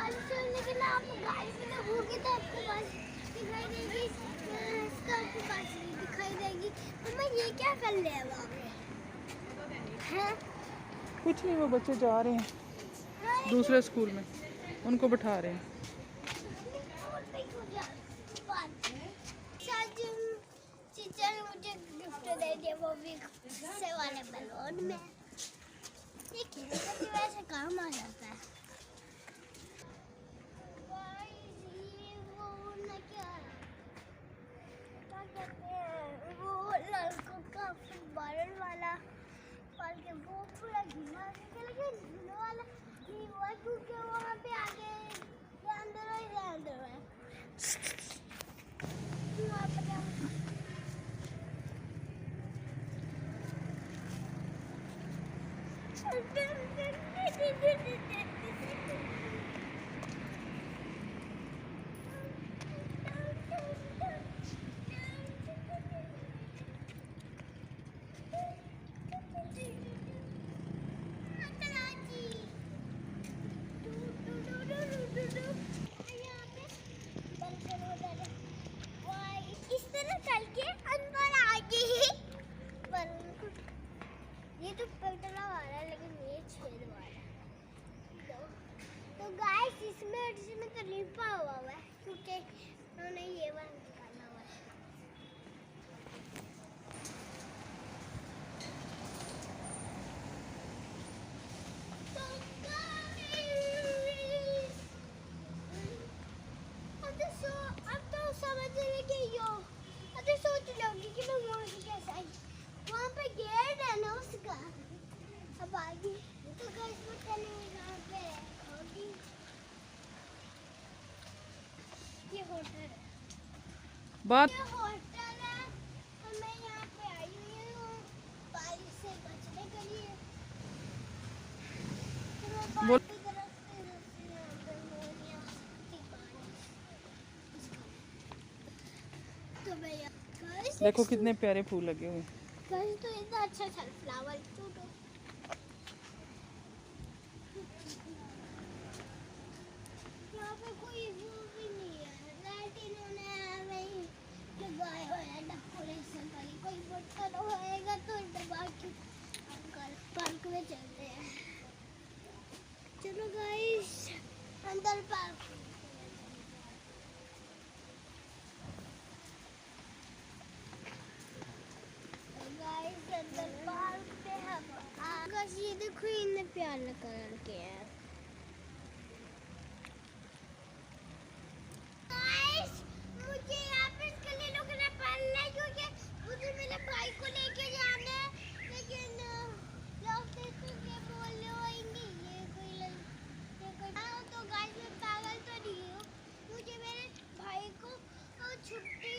लेकिन आप गाड़ी में लगोगे तो आपको बस दिखाई देगी, इसका आपको बस दिखाई देगी। मम्मा ये क्या कर ले वहाँ पे हैं? कुछ नहीं, वो बच्चे जा रहे हैं दूसरे स्कूल में, उनको बैठा रहे हैं। टीचर ने मुझे गिफ्ट दे दिया, वो भी गुस्से वाले बैलून में। ये खेलने से वैसे काम आ जाता है। ये वो ना क्या कहते हैं, वो लड़कों का फुटबॉल वाला पाल के वो पूरा घिमा लेकिन झूले वाला नहीं हुआ क्योंकि वहाँ पे आगे अंदर है वहाँ पर इस तरह चल के अंदर आगे ही ये तो पलटना वाला है लेकिन ये छेद वाला है। तो गाइस इसमें तो लिपा हुआ है क्योंकि उन्होंने ये वाला निकाला हुआ है। तो अब तो समझ रहे कि अब तो सोच लोगी कि मैं वहाँ से कैसे आई, वहाँ पे गेट है ना उसका। अब आगे तो गाइस मैं चलेंगे यहाँ पे होगी, ये होटल है, बात ये होटल है और मैं यहाँ पे आई हुई हूँ बारिश से बचने के लिए। तो मैं बोल। बाहर की तरफ से यहाँ पे मोनिया की बारिश। तो मैं गाइस देखो कितने प्यारे फूल लगे हुए। गाइस तो इतना अच्छा सनफ्लावर छोटो यहाँ पे कोई वो भी नहीं है, लाइट इन्होंने वही लगाया हुआ है डेकोरेशन वाली। कोई बटन होएगा तो दबा के अंकल पार्क में चलते हैं। चलो गाइस अंदर पार्क अंदर पार्क पे हम आकाश ये देखो इतने प्यारे कलर के हैं। गाइस मुझे यहाँ पे इसके लिए रुकना पड़ना है क्योंकि मुझे मेरे भाई को लेके जाना है, लेकिन लोग तो ये बोल होंगे ये कोई तो गाइस मैं पागल तो नहीं हूँ। मुझे मेरे भाई को छुट्टी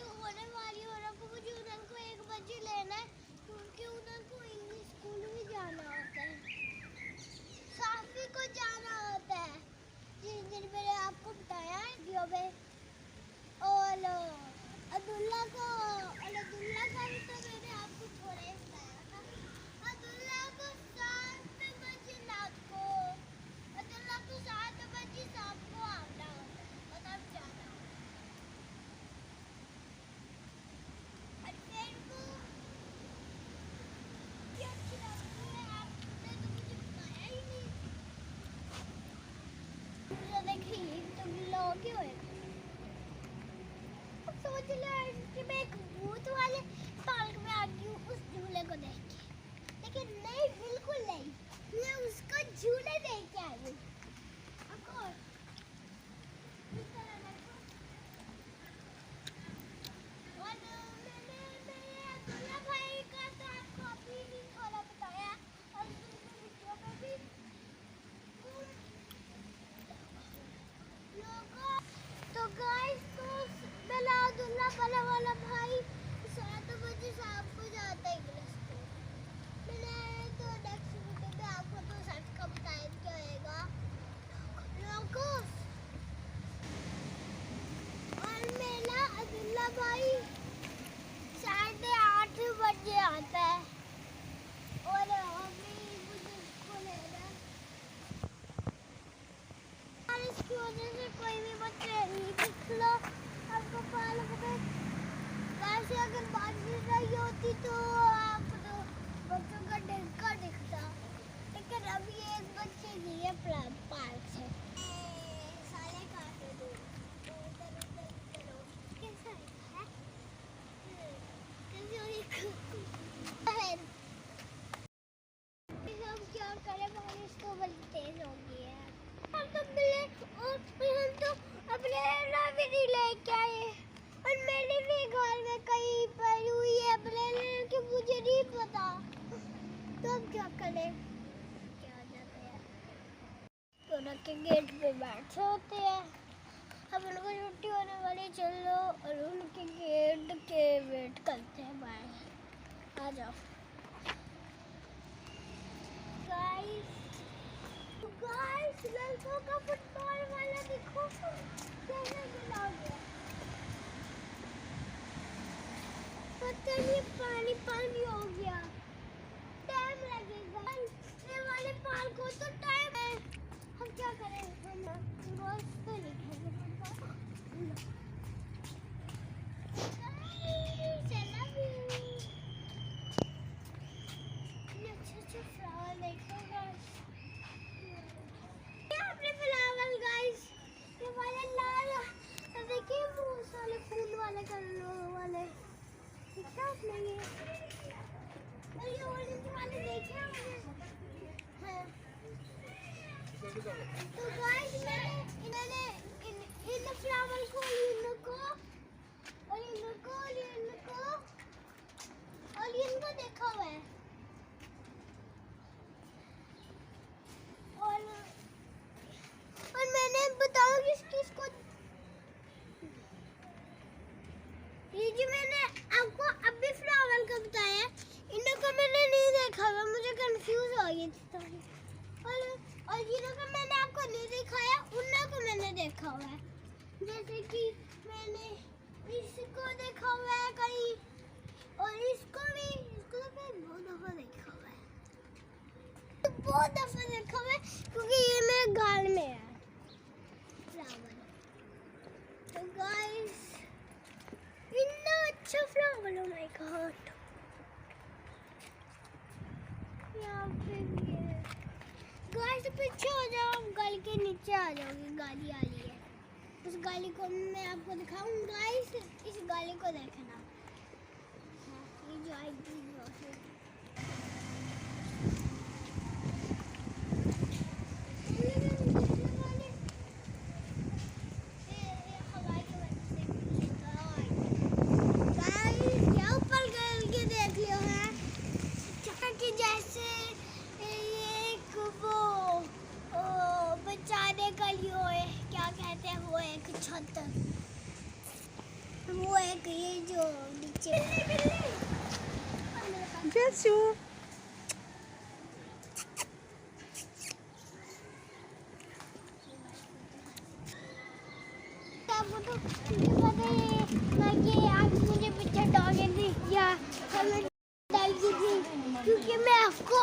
होने वाली हो रहा को मुझे उनको 1 बजे लेना है क्योंकि उनको इंग्लिश स्कूल में जाना होता है, साफी को जाना होता है जिस दिन मैंने आपको बताया है और अब्दुल्ला का भी तो मैंने आपको थोड़ा ही बताया था। अब्दुल्ला को 7 बजे रात को अब्दुल्ला को 7 बजे शाम को आना होता है और तब जाना होता है। और फिर को क्या खिलाते हैं आपने तो मुझे बताया ही नहीं। देखिए तो लॉक ही होएगा। अब सोच लो कि मैं एक भूत वाले पार्क में आ गई हूँ उस झूले को देख के, लेकिन नहीं बिल्कुल नहीं, मैं उसका झूले देख के आई हूँ। और मैंने अब्दुल्ला भाई का तो आपको अभी भी थोड़ा बताया और दूसरे वीडियो में भी लोगों। तो गाइस तो मेरा अब्दुल्ला वाला भाई 7 बजे शाम को जाता है इंग्लिश स्कूल। मैंने तो नेक्स्ट वीडियो में आपको तो प्लेन भी नहीं लेके आए और मेरे भी घर में कहीं पड़ी हुई है प्लेन कि मुझे नहीं पता। तो अब क्या करें? क्या हो जाता है? तो ना के गेट पे बैठे होते हैं। अब उनको छुट्टी होने वाली, चलो और उनके गेट के वेट करते हैं बाहर। आ जाओ गाइस, लड़कों का फुटबॉल वाला देखो कैसे गिरा गया। पता नहीं पानी पानी हो गया, टाइम लगेगा। ये वाले पाल को तो टाइम है, हम क्या करें? हम रोज तो नहीं खेलेंगे फुटबॉल। चला भी अच्छे फ्लावर देखो गाइस। ये अपने फ्लावर गाइस, ये वाले लाल, देखिए बहुत सारे फूल वाले कलर वाले दिखा आपने ये ऑरेंज वाले देखे होंगे। हाँ। तो गाइस इन्होंने इन फ्लावर को इनको देखा हुआ है। और मैंने बताऊं किसको ये जो मैंने आपको अभी फ्लावर का बताया, इनको मैंने नहीं देखा हुआ, मुझे कंफ्यूज हो गई थी। और जिनको मैंने आपको नहीं दिखाया उनको मैंने देखा हुआ है। जैसे कि मैंने इसको देखा हुआ है कहीं, और इसको तो मैंने बहुत दफा देखा हुआ है, बहुत दफा देखा हुआ है क्योंकि ये मेरे गाल में है फ्लावर। तो गाइस इतना अच्छा फ्लावर, ओ माय गॉड। यहाँ पे गाइस पीछे हो जाओ, गली के नीचे आ जाओगे, गाली आ रही है। उस गाली को मैं आपको दिखाऊं गाइस, इस गाली को देखना। ये जो आएगी वो एक ये जो नीचे जैसू आपको तो पता है कि आप मुझे पिक्चर डाले थी या कमेंट डाल दी थी, क्योंकि मैं आपको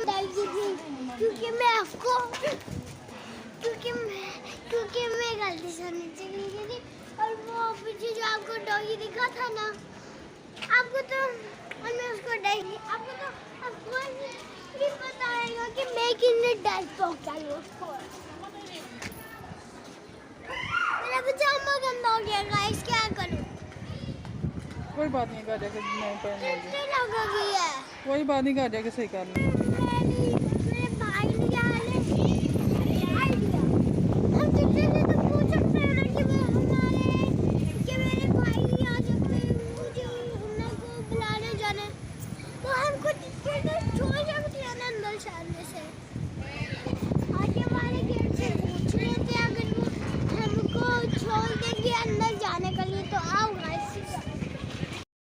डाल दी थी क्योंकि मैं गलती से नीचे गिर गई थी। और वो पीछे जो आपको डॉगी दिखा था ना, आपको तो, और मैं उसको डाली, आपको तो आपको भी पता रहेगा कि मैं कितने डर पहुंचाई उसको। मेरा पजामा गंदा हो गया गाइस, क्या करूं? कोई बात नहीं, घर जाके मैं पहन लूंगी। कितनी लगेगी है? कोई बात नहीं, घर जाके सही कर लूंगी।